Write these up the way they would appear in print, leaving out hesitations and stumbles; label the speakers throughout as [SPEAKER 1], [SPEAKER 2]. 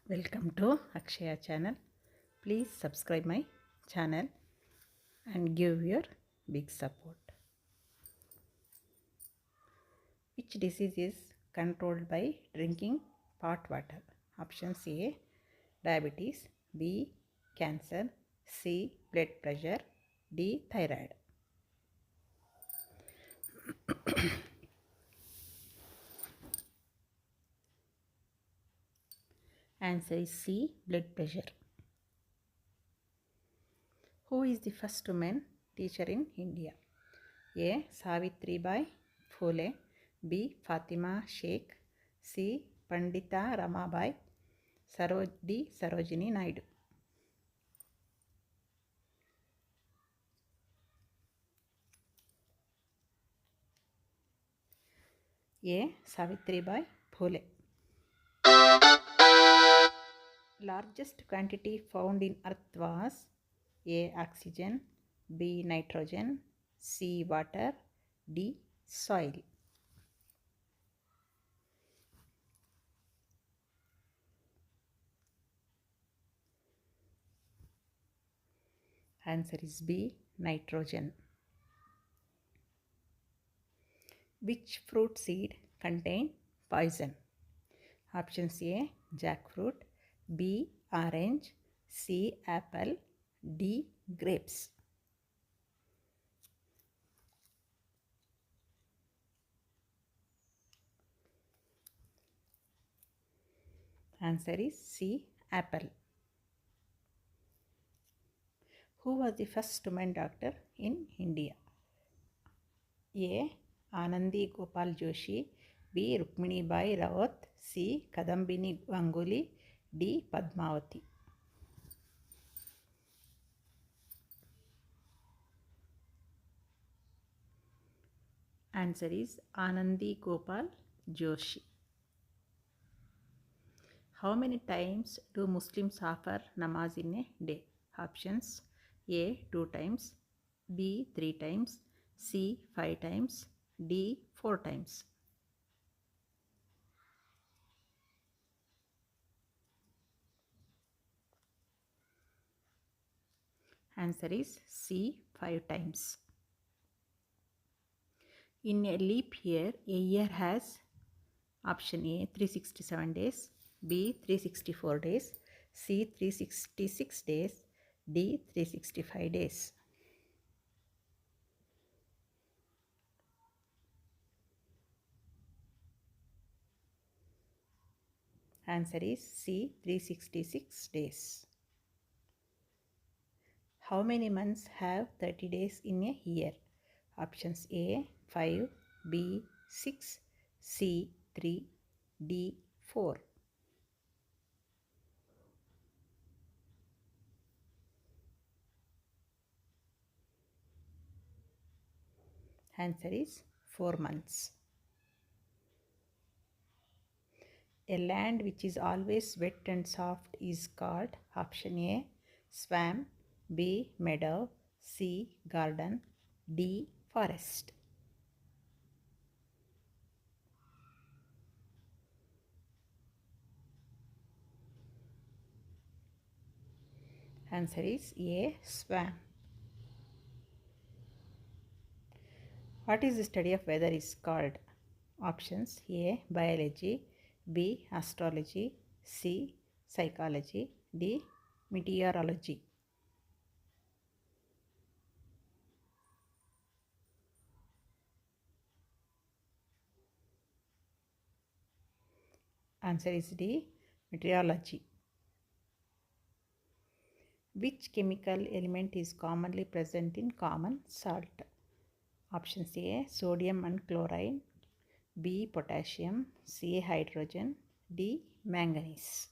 [SPEAKER 1] Welcome to Akshaya channel. Please subscribe my channel and give your big support. Which disease is controlled by drinking pot water? Options A, diabetes, B, cancer, C, blood pressure, D, thyroid. Answer is C, blood pressure. Who is the first woman teacher in India? A. Savitri Bai Phule, B. Fatima Sheikh, C. Pandita Ramabai, D. Sarojini Naidu. A. Savitri Bai Phule. Largest quantity found in Earth was A. Oxygen, B. Nitrogen, C. Water, D. Soil. Answer is B. Nitrogen. Which fruit seed contain poison? Options A. Jackfruit, B. Orange, C. Apple, D. Grapes. Answer is C. Apple. Who was the first woman doctor in India? A. Anandi Gopal Joshi, B. Rukmini Bai Rawat, C. Kadambini Ganguly, D. Padmavati. Answer is Anandi Gopal Joshi. How many times do Muslims offer namaz in a day? Options A. 2 times, B. 3 times, C. 5 times, D. 4 times. Answer is C. 5 times. In a leap year, a year has option A 367 days, B 364 days, C 366 days, D 365 days. Answer is C 366 days. How many months have 30 days in a year? Options A 5, B 6, C 3, D 4. Answer is 4 months. A land which is always wet and soft is called option A swamp, B meadow, C garden, D forest. Answer is A swamp. What is the study of weather is called? Options A biology, B astrology, C psychology, D meteorology. Answer is D meteorology. Which chemical element is commonly present in common salt? Options A sodium and chlorine, B potassium, C hydrogen, D manganese.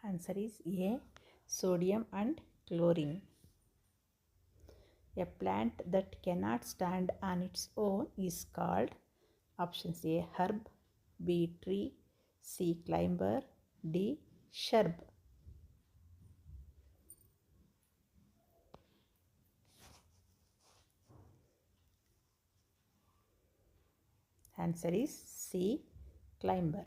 [SPEAKER 1] Answer is A sodium and chlorine. A plant that cannot stand on its own is called options A herb, B tree, C climber, D shrub. Answer is C. Climber.